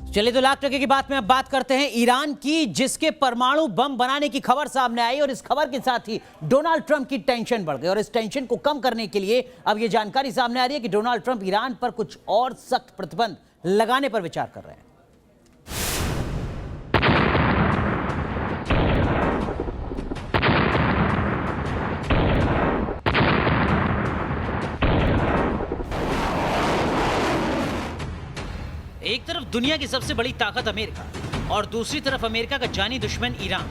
चलिए तो लाख टके की बात में अब बात करते हैं ईरान की, जिसके परमाणु बम बनाने की खबर सामने आई और इस खबर के साथ ही डोनाल्ड ट्रंप की टेंशन बढ़ गई। और इस टेंशन को कम करने के लिए अब यह जानकारी सामने आ रही है कि डोनाल्ड ट्रंप ईरान पर कुछ और सख्त प्रतिबंध लगाने पर विचार कर रहे हैं। एक तरफ दुनिया की सबसे बड़ी ताकत अमेरिका और दूसरी तरफ अमेरिका का जानी दुश्मन ईरान,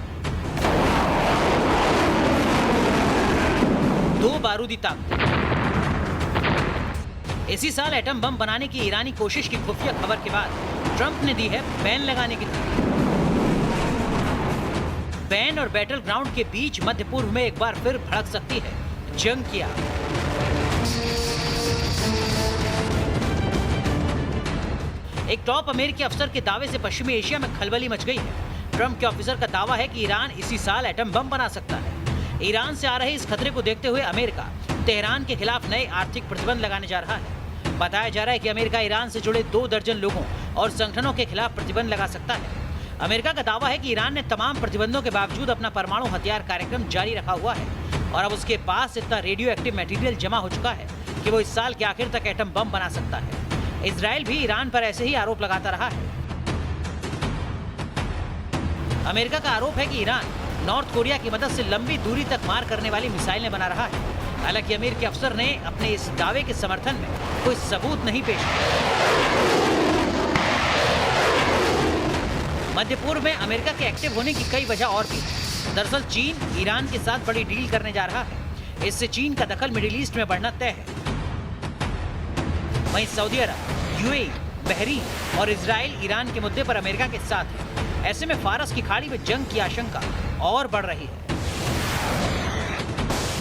दो बारूदी ताकत। इसी साल एटम बम बनाने की ईरानी कोशिश की खुफिया खबर के बाद ट्रंप ने दी है बैन लगाने की धमकी। बैन और बैटल ग्राउंड के बीच मध्य पूर्व में एक बार फिर भड़क सकती है जंग की आग। एक टॉप अमेरिकी अफसर के दावे से पश्चिमी एशिया में खलबली मच गई है। ट्रंप के ऑफिसर का दावा है कि ईरान इसी साल एटम बम बना सकता है। ईरान से आ रहे इस खतरे को देखते हुए अमेरिका तेहरान के खिलाफ नए आर्थिक प्रतिबंध लगाने जा रहा है। बताया जा रहा है कि अमेरिका ईरान से जुड़े 2 दर्जन लोगों और संगठनों के खिलाफ प्रतिबंध लगा सकता है। अमेरिका का दावा है कि ईरान ने तमाम प्रतिबंधों के बावजूद अपना परमाणु हथियार कार्यक्रम जारी रखा हुआ है और अब उसके पास इतना रेडियो एक्टिव मटेरियल जमा हो चुका है कि वो इस साल के आखिर तक एटम बम बना सकता है। इजराइल भी ईरान पर ऐसे ही आरोप लगाता रहा है। अमेरिका का आरोप है कि ईरान नॉर्थ कोरिया की मदद से लंबी दूरी तक मार करने वाली मिसाइलें बना रहा है। हालांकि अमेरिकी अफसर ने अपने इस दावे के समर्थन में कोई सबूत नहीं पेश किया। मध्य पूर्व में अमेरिका के एक्टिव होने की कई वजह और भी है। दरअसल चीन ईरान के साथ बड़ी डील करने जा रहा है। इससे चीन का दखल मिडिल ईस्ट में बढ़ना तय है। वहीं सऊदी अरब, यूएई, बहरीन और इजराइल ईरान के मुद्दे पर अमेरिका के साथ है। ऐसे में फारस की खाड़ी में जंग की आशंका और बढ़ रही है।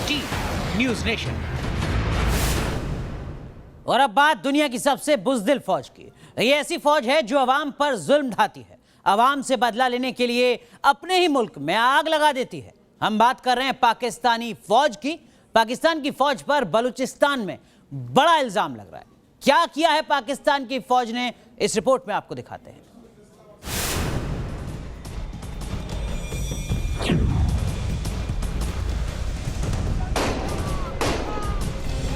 T news nation. और अब बात दुनिया की सबसे बुज़दिल फौज की। ये ऐसी फौज है जो अवाम पर जुल्म ढाती है, अवाम से बदला लेने के लिए अपने ही मुल्क में आग लगा देती है। हम बात कर रहे हैं पाकिस्तानी फौज की। पाकिस्तान की फौज पर बलूचिस्तान में बड़ा इल्जाम लग रहा है। क्या किया है पाकिस्तान की फौज ने, इस रिपोर्ट में आपको दिखाते हैं।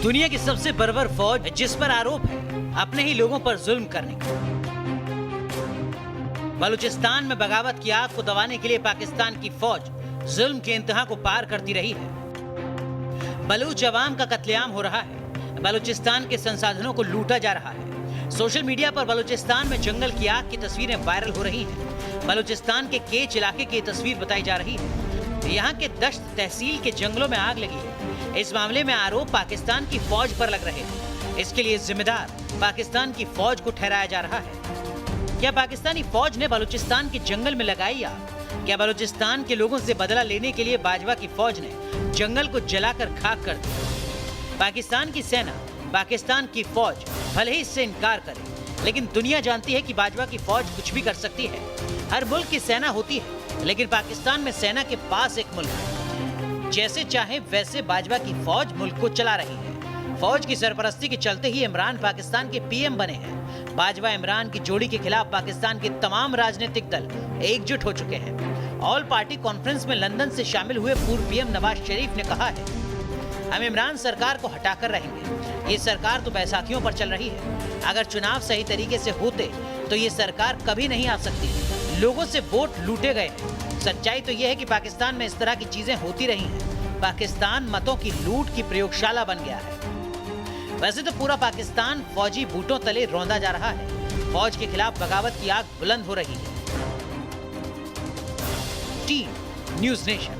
दुनिया की सबसे बर्बर फौज जिस पर आरोप है अपने ही लोगों पर जुल्म करने का। बलूचिस्तान में बगावत की आग को दबाने के लिए पाकिस्तान की फौज जुल्म के इंतहा को पार करती रही है। बलूच अवाम का कत्लेआम हो रहा है। बलूचिस्तान के संसाधनों को लूटा जा रहा है। सोशल मीडिया पर बलूचिस्तान में जंगल की आग की तस्वीरें वायरल हो रही हैं। बलूचिस्तान के केच इलाके की तस्वीर बताई जा रही है। यहाँ के दश्त तहसील के जंगलों में आग लगी है। इस मामले में आरोप पाकिस्तान की फौज पर लग रहे हैं। इसके लिए जिम्मेदार पाकिस्तान की फौज को ठहराया जा रहा है। क्या पाकिस्तानी फौज ने बलूचिस्तान के जंगल में लगाई आग? क्या बलूचिस्तान के लोगों से बदला लेने के लिए बाजवा की फौज ने जंगल को जलाकर खाक कर दिया? पाकिस्तान की सेना, पाकिस्तान की फौज भले ही इससे इनकार करे, लेकिन दुनिया जानती है कि बाजवा की फौज कुछ भी कर सकती है। हर मुल्क की सेना होती है, लेकिन पाकिस्तान में सेना के पास एक मुल्क है। जैसे चाहे वैसे बाजवा की फौज मुल्क को चला रही है। फौज की सरपरस्ती के चलते ही इमरान पाकिस्तान के पीएम बने हैं। बाजवा इमरान की जोड़ी के खिलाफ पाकिस्तान के तमाम राजनीतिक दल एकजुट हो चुके हैं। ऑल पार्टी कॉन्फ्रेंस में लंदन से शामिल हुए पूर्व पीएम नवाज शरीफ ने कहा है, हम इमरान सरकार को हटाकर रहेंगे। ये सरकार तो बैसाखियों पर चल रही है। अगर चुनाव सही तरीके से होते तो ये सरकार कभी नहीं आ सकती। लोगों से वोट लूटे गए हैं। सच्चाई तो ये है कि पाकिस्तान में इस तरह की चीजें होती रही हैं। पाकिस्तान मतों की लूट की प्रयोगशाला बन गया है। वैसे तो पूरा पाकिस्तान फौजी बूटों तले रौंदा जा रहा है। फौज के खिलाफ बगावत की आग बुलंद हो रही है। T news nation.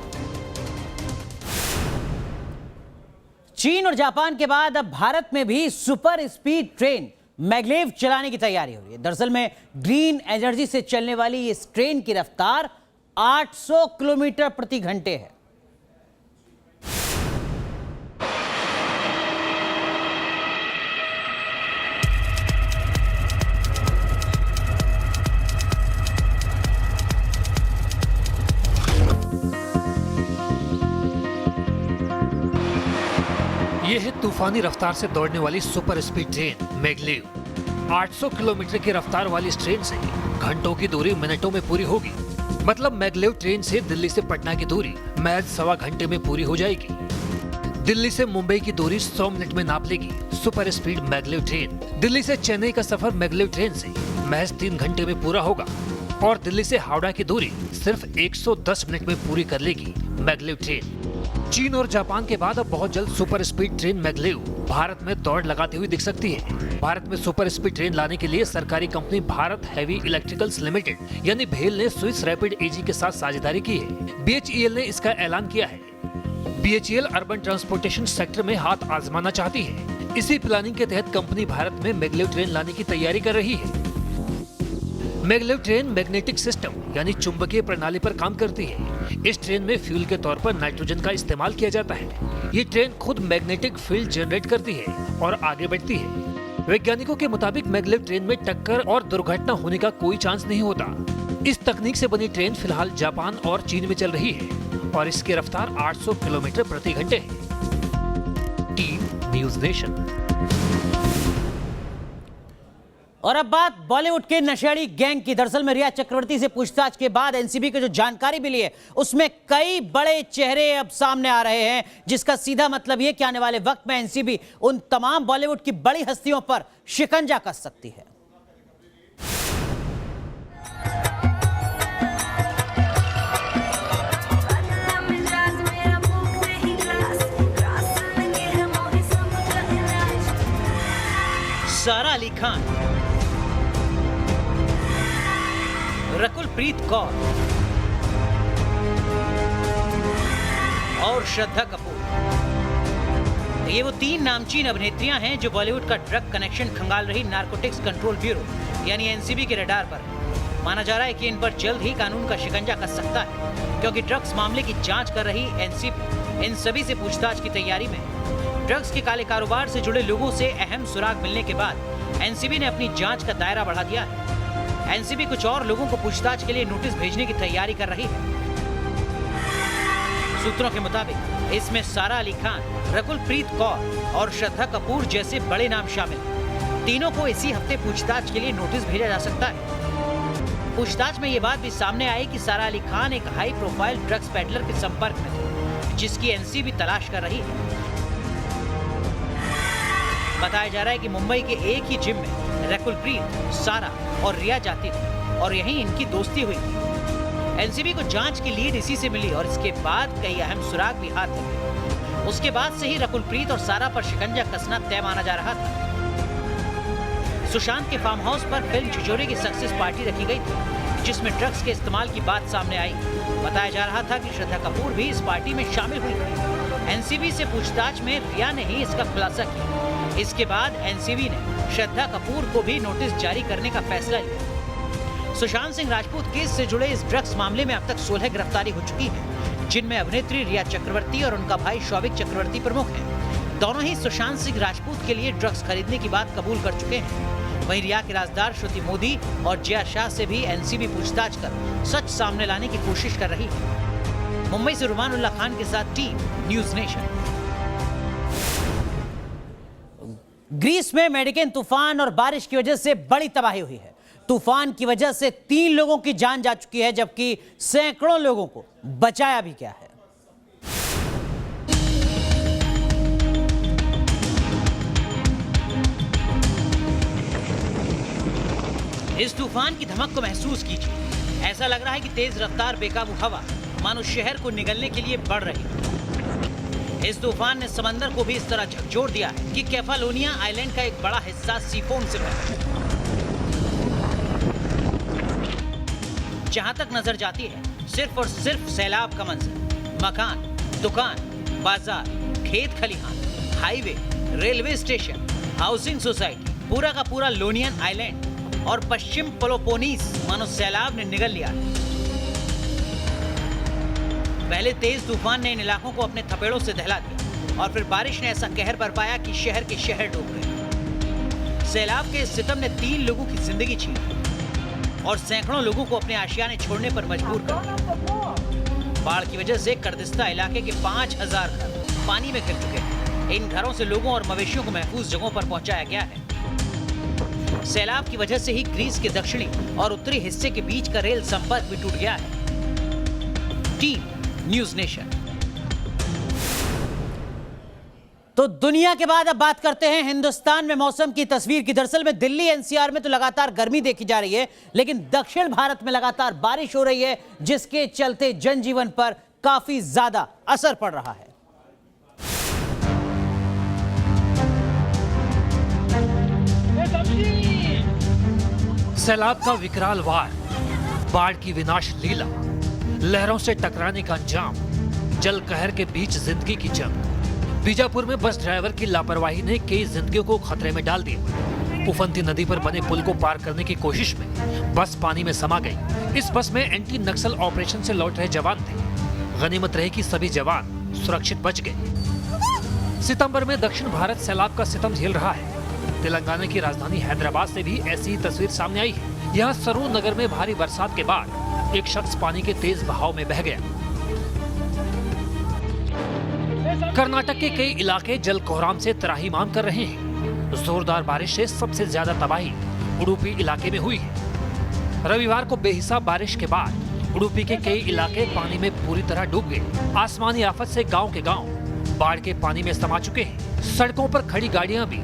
चीन और जापान के बाद अब भारत में भी सुपर स्पीड ट्रेन मैग्लेव चलाने की तैयारी हो रही है। दरअसल में ग्रीन एनर्जी से चलने वाली इस ट्रेन की रफ्तार 800 किलोमीटर प्रति घंटे है। यह है तूफानी रफ्तार से दौड़ने वाली super speed train maglev. 800 kilometre की रफ्तार वाली इस ट्रेन से घंटों की दूरी मिनटों में पूरी होगी। मतलब मैगलेव ट्रेन से दिल्ली से पटना की दूरी महज 1.25 घंटे में पूरी हो जाएगी। दिल्ली से मुंबई की दूरी 100 मिनट में नाप लेगी super speed maglev train. Delhi से चेन्नई का सफर मैगलेव ट्रेन से महज 3 घंटे में पूरा होगा और दिल्ली से हावड़ा की दूरी सिर्फ 110 मिनट में पूरी कर लेगी मैगलेव ट्रेन। चीन और जापान के बाद अब बहुत जल्द super speed train maglev Bharat में दौड़ लगाती हुई दिख सकती है। भारत में सुपर स्पीड ट्रेन लाने के लिए सरकारी company Bharat heavy electricals limited यानी भेल ने स्विस रैपिड एजी के साथ साझेदारी की है। BHEL ने इसका ऐलान किया है। BHEL अर्बन ट्रांसपोर्टेशन सेक्टर में हाथ आजमाना चाहती है। इसी प्लानिंग के तहत कंपनी भारत में मैगलेव ट्रेन लाने की तैयारी कर रही है। मैगलेव ट्रेन मैग्नेटिक सिस्टम यानी चुंबकीय प्रणाली पर काम करती है। इस ट्रेन में फ्यूल के तौर पर नाइट्रोजन का इस्तेमाल किया जाता है। ये ट्रेन खुद मैग्नेटिक फील्ड जनरेट करती है और आगे बढ़ती है। वैज्ञानिकों के मुताबिक मैगलेव ट्रेन में टक्कर और दुर्घटना होने का कोई चांस नहीं होता। इस तकनीक से बनी ट्रेन फिलहाल जापान और चीन में चल रही है और इसकी रफ्तार 800 किलोमीटर प्रति घंटे है। Team news nation. और अब बात बॉलीवुड के नशेड़ी गैंग की। दरअसल में रिया चक्रवर्ती से पूछताछ के बाद एनसीबी की जो जानकारी मिली है उसमें कई बड़े चेहरे अब सामने आ रहे हैं, जिसका सीधा मतलब यह कि आने वाले वक्त में एनसीबी उन तमाम बॉलीवुड की बड़ी हस्तियों पर शिकंजा कस सकती है। सारा अली खान, रकुल प्रीत कौर और श्रद्धा कपूर, ये वो 3 नामचीन अभिनेत्रियां हैं जो बॉलीवुड का ड्रग कनेक्शन खंगाल रही नारकोटिक्स कंट्रोल ब्यूरो यानी एनसीबी के रडार पर है। माना जा रहा है कि इन पर जल्द ही कानून का शिकंजा कस सकता है, क्योंकि ड्रग्स मामले की जांच कर रही एनसीबी इन सभी से पूछताछ की तैयारी में है। ड्रग्स के काले कारोबार से जुड़े लोगों से अहम सुराग मिलने के बाद एनसीबी ने अपनी जांच का दायरा बढ़ा दिया है। एनसीबी कुछ और लोगों को पूछताछ के लिए नोटिस भेजने की तैयारी कर रही है। सूत्रों के मुताबिक इसमें सारा अली खान, रकुल प्रीत कौर और श्रद्धा कपूर जैसे बड़े नाम शामिल हैं। तीनों को इसी हफ्ते पूछताछ के लिए नोटिस भेजा जा सकता है। पूछताछ में ये बात भी सामने आई कि सारा अली खान एक हाई प्रोफाइल ड्रग्स पेडलर के संपर्क में थे, जिसकी एनसीबी तलाश कर रही है। बताया जा रहा है कि मुंबई के एक ही जिम में रकुल प्रीत, सारा और रिया जाती थी और यहीं इनकी दोस्ती हुई थी। एनसीबी को जांच की लीड इसी से मिली और इसके बाद कई अहम सुराग भी हाथ लगे। उसके बाद से ही रकुल प्रीत और सारा पर शिकंजा कसना तय माना जा रहा था। सुशांत के फार्म हाउस पर फिल्म छिछोरे की सक्सेस पार्टी रखी गई थी, जिसमें ड्रग्स के इस्तेमाल की बात सामने आई। बताया जा रहा था कि श्रद्धा कपूर भी इस पार्टी में शामिल हुई थी। एनसीबी से पूछताछ में रिया ने ही इसका खुलासा किया। इसके बाद एनसीबी ने श्रद्धा कपूर को भी नोटिस जारी करने का फैसला लिया। सुशांत सिंह राजपूत केस से जुड़े इस ड्रग्स मामले में अब तक 16 गिरफ्तारी हो चुकी है, जिनमें अभिनेत्री रिया चक्रवर्ती और उनका भाई शौविक चक्रवर्ती प्रमुख हैं। दोनों ही सुशांत सिंह राजपूत के लिए ड्रग्स खरीदने की बात कबूल कर चुके हैं। वहीं रिया के राजदार श्रुति मोदी और जया शाह से भी एनसीबी पूछताछ कर सच सामने लाने की कोशिश कर रही है। मुंबई से रुमानुल्ला खान के साथ टीम न्यूज़ नेशन। ग्रीस में मेडिकेन तूफान और बारिश की वजह से बड़ी तबाही हुई है। तूफान की वजह से 3 लोगों की जान जा चुकी है, जबकि सैकड़ों लोगों को बचाया भी गया है। इस तूफान की धमक को महसूस कीजिए। ऐसा लग रहा है कि तेज रफ्तार बेकाबू हवा मानो शहर को निगलने के लिए बढ़ रही है। इस तूफान ने समंदर को भी इस तरह झकझोर दिया है कि केफालोनिया आइलैंड का एक बड़ा हिस्सा सीफोम से भरा। जहां तक नजर जाती है सिर्फ और सिर्फ सैलाब का मंजर। मकान, दुकान, बाजार, खेत खलिहान, highway, railway station, housing society, पूरा का पूरा लोनियन आइलैंड और पश्चिम पेलोपोनीस मानो सैलाब ने निगल लिया है। पहले तेज तूफान ने इन इलाकों को अपने थपेड़ों से दहला दिया और फिर बारिश ने ऐसा कहर बरपाया कि शहर के शहर डूब गए। सैलाब के इस सितम ने 3 लोगों की जिंदगी छीन ली और सैकड़ों लोगों को अपने आशियाने छोड़ने पर मजबूर कर दिया। बाढ़ की वजह से कर्दिस्ता इलाके के 5000 घर पानी में घिर चुके हैं। इन घरों से लोगों और मवेशियों को महफूज जगहों पर पहुंचाया गया है। सैलाब की वजह से ही ग्रीस के दक्षिणी और उत्तरी हिस्से के बीच का रेल संपर्क भी टूट गया है। Team news nation. तो दुनिया के बाद अब बात करते हैं हिंदुस्तान में मौसम की तस्वीर की। दरअसल में दिल्ली एनसीआर में तो लगातार गर्मी देखी जा रही है, लेकिन दक्षिण भारत में लगातार बारिश हो रही है, जिसके चलते जनजीवन पर काफी ज्यादा असर पड़ रहा है। सैलाब का विकराल वार, बाढ़ की विनाश लीला, लहरों से टकराने का अंजाम, जल कहर के बीच जिंदगी की जंग। बीजापुर में बस ड्राइवर की लापरवाही ने कई जिंदगियों को खतरे में डाल दिया। उफनती नदी पर बने पुल को पार करने की कोशिश में बस पानी में समा गई। इस बस में एंटी नक्सल ऑपरेशन से लौट रहे जवान थे। गनीमत रहे कि सभी जवान सुरक्षित बच गए। सितंबर में दक्षिण भारत सैलाब का सितम झेल रहा है। तेलंगाना की राजधानी हैदराबाद से भी ऐसी ही तस्वीर सामने आई है। यहाँ सरूर नगर में भारी बरसात के बाद एक शख्स पानी के तेज बहाव में बह गया। कर्नाटक के कई इलाके जल कोहराम से त्राहिमाम कर रहे हैं। जोरदार बारिश से सबसे ज्यादा तबाही उडुपी इलाके में हुई है। रविवार को बेहिसाब बारिश के बाद उडुपी के कई इलाके पानी में पूरी तरह डूब गए। आसमानी आफत से गांव के गांव बाढ़ के पानी में समा चुके हैं। सड़कों पर खड़ी गाड़ियां भी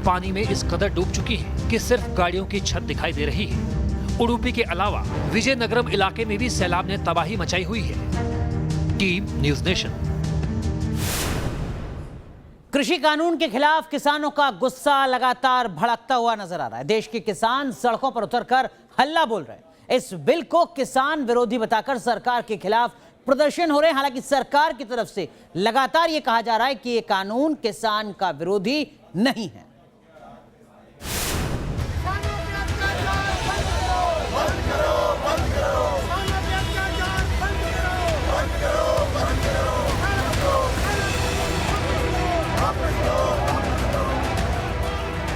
पानी में इस कदर डूब चुकी है कि सिर्फ गाड़ियों की छत दिखाई दे रही है। उडुपी के अलावा विजयनगरम इलाके में भी सैलाब ने तबाही मचाई हुई है। Team news nation. कृषि कानून के खिलाफ किसानों का गुस्सा लगातार भड़कता हुआ नजर आ रहा है। देश के किसान सड़कों पर उतरकर हल्ला बोल रहे हैं। इस बिल को किसान विरोधी बताकर सरकार के खिलाफ प्रदर्शन हो रहे हैं। हालांकि सरकार की तरफ से लगातार यह कहा जा रहा है कि यह कानून किसान का विरोधी नहीं है।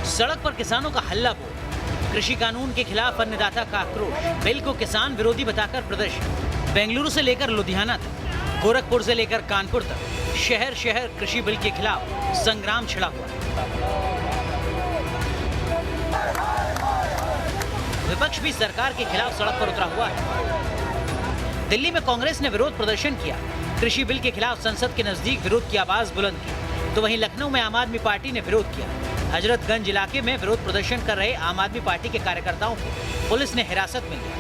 सड़क पर किसानों का हल्ला बोल, कृषि कानून के खिलाफ अन्नदाता का आक्रोश, बिल को किसान विरोधी बताकर प्रदर्शन। बेंगलुरु से लेकर लुधियाना तक, गोरखपुर से लेकर कानपुर तक शहर शहर कृषि बिल के खिलाफ संग्राम छिड़ा हुआ है। विपक्ष भी सरकार के खिलाफ सड़क पर उतरा हुआ है। दिल्ली में कांग्रेस ने विरोध प्रदर्शन किया। कृषि बिल के खिलाफ संसद के नजदीक विरोध की आवाज बुलंद की। तो वहीं लखनऊ में आम आदमी पार्टी ने विरोध किया। हजरतगंज इलाके में विरोध प्रदर्शन कर रहे आम आदमी पार्टी के कार्यकर्ताओं को पुलिस ने हिरासत में लिया।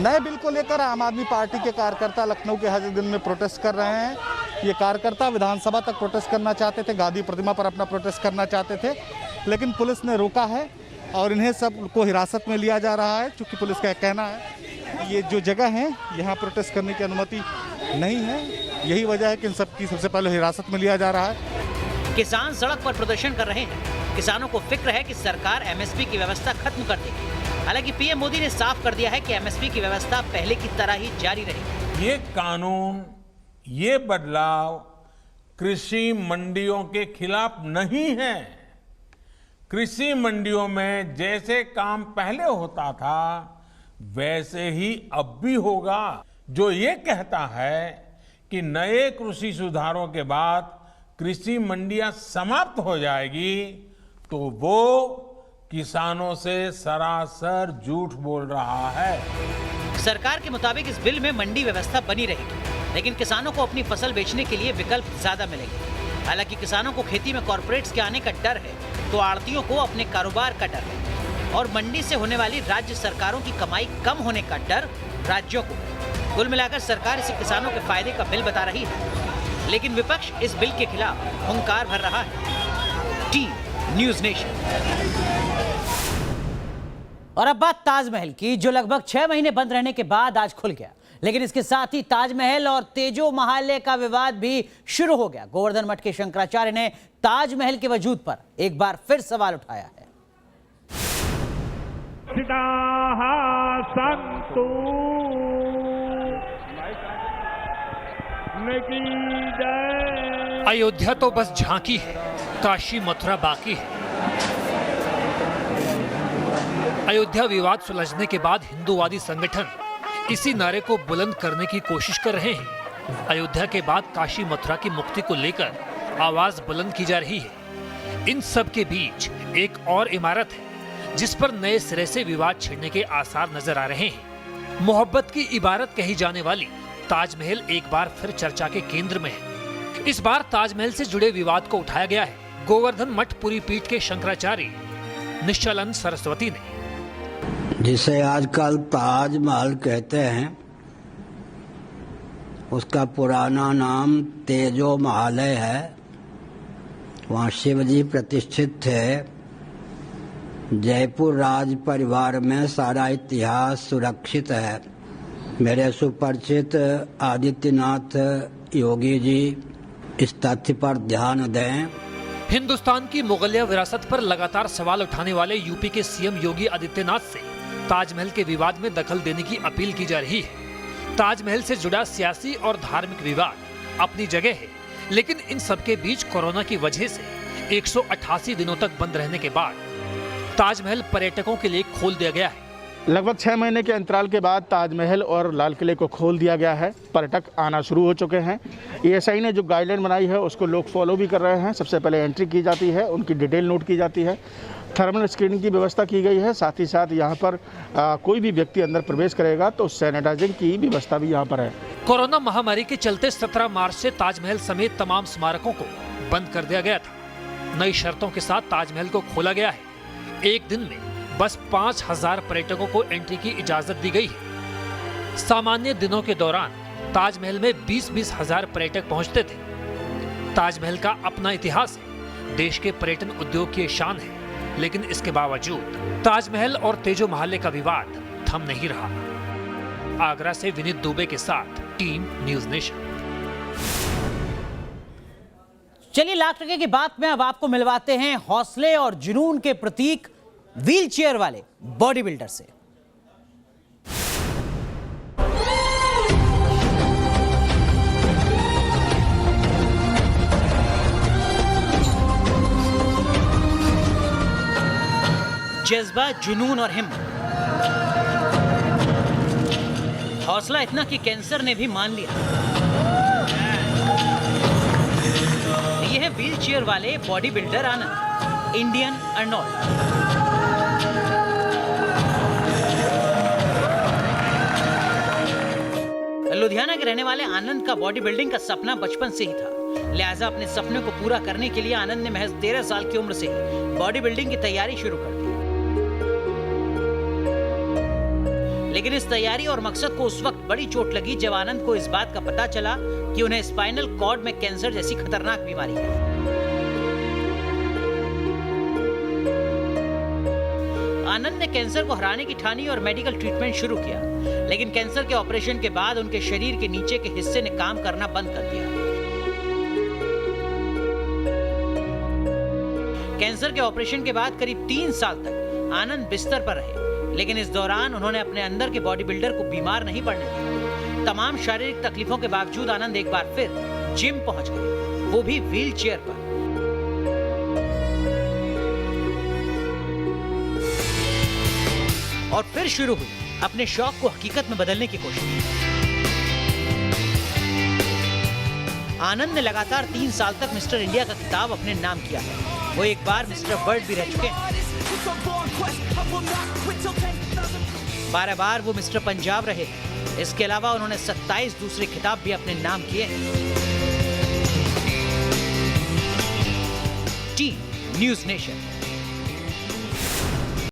नए बिल को लेकर आम आदमी पार्टी के कार्यकर्ता लखनऊ के हजरतगंज में प्रोटेस्ट कर रहे हैं। ये कार्यकर्ता विधानसभा तक प्रोटेस्ट करना चाहते थे, गांधी प्रतिमा पर अपना प्रोटेस्ट करना चाहते थे, लेकिन पुलिस ने रोका है और इन्हें सब को हिरासत में लिया जा रहा है। क्योंकि पुलिस का कहना है ये जो जगह है यहाँ प्रोटेस्ट करने की अनुमति नहीं है। यही वजह है कि इन सब की सबसे पहले हिरासत में लिया जा रहा है। किसान सड़क पर प्रदर्शन कर रहे हैं। किसानों को फिक्र है कि सरकार एमएसपी की व्यवस्था खत्म कर देगी। हालांकि पीएम मोदी ने साफ कर दिया है कि एमएसपी की व्यवस्था पहले की तरह ही जारी रहेगी। ये कानून, ये बदलाव कृषि मंडियों के खिलाफ नहीं है। कृषि मंडियों में जैसे काम पहले होता था वैसे ही अब भी होगा। जो ये कहता है कि नए कृषि सुधारों के बाद कृषि मंडियां समाप्त हो जाएगी तो वो किसानों से सरासर झूठ बोल रहा है। सरकार के मुताबिक इस बिल में मंडी व्यवस्था बनी रहेगी, लेकिन किसानों को अपनी फसल बेचने के लिए विकल्प ज्यादा मिलेंगे। हालांकि किसानों को खेती में कॉर्पोरेट्स के आने का डर है, तो आड़तियों को अपने कारोबार का डर है और मंडी से होने वाली राज्य सरकारों की कमाई कम होने का डर राज्यों को। कुल मिलाकर सरकार इसे किसानों के फायदे का बिल बता रही है, लेकिन विपक्ष इस बिल के खिलाफ हुंकार भर रहा है। Team news nation. और अब बात ताजमहल की, जो लगभग 6 महीने बंद रहने के बाद आज खुल गया। लेकिन इसके साथ ही ताजमहल और तेजो महालय का विवाद भी शुरू हो गया। गोवर्धन मठ के शंकराचार्य ने ताजमहल के वजूद पर एक बार फिर सवाल उठाया है। अयोध्या तो बस झांकी है, काशी मथुरा बाकी है। अयोध्या विवाद सुलझने के बाद हिंदूवादी संगठन इसी नारे को बुलंद करने की कोशिश कर रहे हैं। अयोध्या के बाद काशी मथुरा की मुक्ति को लेकर आवाज बुलंद की जा रही है। इन सब के बीच एक और इमारत है जिस पर नए सिरे से विवाद छिड़ने के आसार नजर आ रहे हैं। मोहब्बत की इबारत कही जाने वाली ताजमहल एक बार फिर चर्चा के केंद्र में है। इस बार ताजमहल से जुड़े विवाद को उठाया गया है गोवर्धन मठ पुरी पीठ के शंकराचार्य निश्चलानंद सरस्वती ने। जिसे आजकल ताजमहल कहते हैं, उसका पुराना नाम तेजो महालय है। वहाँ शिवजी प्रतिष्ठित थे। जयपुर राज परिवार में सारा इतिहास सुरक्षित है। मेरे सुपरिचित आदित्यनाथ योगी जी इस तथ्य पर ध्यान दें। हिंदुस्तान की मुगलिया विरासत पर लगातार सवाल उठाने वाले यूपी के सीएम योगी आदित्यनाथ से ताजमहल के विवाद में दखल देने की अपील की जा रही है। ताजमहल से जुड़ा सियासी और धार्मिक विवाद अपनी जगह है, लेकिन इन सब के बीच कोरोना की वजह से 188 दिनों तक बंद रहने के बाद ताजमहल पर्यटकों के लिए खोल दिया गया है। लगभग 6 महीने के अंतराल के बाद ताजमहल और लाल किले को खोल दिया गया है। पर्यटक आना शुरू हो चुके हैं। एएसआई ने जो गाइडलाइन बनाई है उसको लोग फॉलो भी कर रहे हैं। सबसे पहले एंट्री की जाती है, उनकी डिटेल नोट की जाती है, थर्मल स्क्रीनिंग की व्यवस्था की गई है। साथ ही साथ यहाँ पर कोई भी व्यक्ति अंदर प्रवेश करेगा तो सैनिटाइजिंग की व्यवस्था भी यहाँ पर है। कोरोना महामारी के चलते 17 मार्च से ताजमहल समेत तमाम स्मारकों को बंद कर दिया गया था। नई शर्तों के साथ ताजमहल को खोला गया है। एक दिन में बस 5000 पर्यटकों को एंट्री की इजाजत दी गई है। सामान्य दिनों के दौरान ताजमहल में 20-20 हजार पर्यटक पहुंचते थे। ताजमहल का अपना इतिहास है, देश के पर्यटन उद्योग की शान है, लेकिन इसके बावजूद ताजमहल और तेजो महाले का विवाद थम नहीं रहा। आगरा से विनीत दुबे के साथ टीम न्यूज नेशन। चलिए लाख टके की बात में अब आपको मिलवाते हैं हौसले और जुनून के प्रतीक व्हील चेयर वाले बॉडी बिल्डर से। जज्बा, जुनून और हिम्मत। हौसला इतना कि कैंसर ने भी मान लिया। ये है व्हील चेयर वाले बॉडी बिल्डर आनंद, इंडियन अर्नोल्ड। लुधियाना के रहने वाले आनंद का बॉडी बिल्डिंग का सपना बचपन से ही था। लिहाजा अपने सपने को पूरा करने के लिए आनंद ने महज 13 साल की उम्र से ही बॉडी बिल्डिंग की तैयारी शुरू कर दी। लेकिन इस तैयारी और मकसद को उस वक्त बड़ी चोट लगी जब आनंद को इस बात का पता चला कि उन्हें स्पाइनल कॉर्ड में कैंसर जैसी खतरनाक बीमारी है। आनंद ने कैंसर को हराने की ठानी और मेडिकल ट्रीटमेंट शुरू किया, लेकिन कैंसर के ऑपरेशन के बाद उनके शरीर के नीचे के हिस्से ने काम करना बंद कर दिया। कैंसर के ऑपरेशन के बाद करीब 3 साल तक आनंद बिस्तर पर रहे, लेकिन इस दौरान उन्होंने अपने अंदर के बॉडी बिल्डर को बीमार नहीं पड़ने दिया। तमाम शारीरिक तकलीफों के बावजूद आनंद एक बार फिर जिम पहुंच गए, वो भी व्हील चेयर पर। और फिर शुरू हुई अपने शौक को हकीकत में बदलने की कोशिश। आनंद ने लगातार 3 साल तक मिस्टर इंडिया का खिताब अपने नाम किया है। वो एक बार मिस्टर वर्ल्ड भी रह चुके हैं। 12 बार वो मिस्टर पंजाब रहे। इसके अलावा उन्होंने 27 दूसरे खिताब भी अपने नाम किए हैं। Team news nation.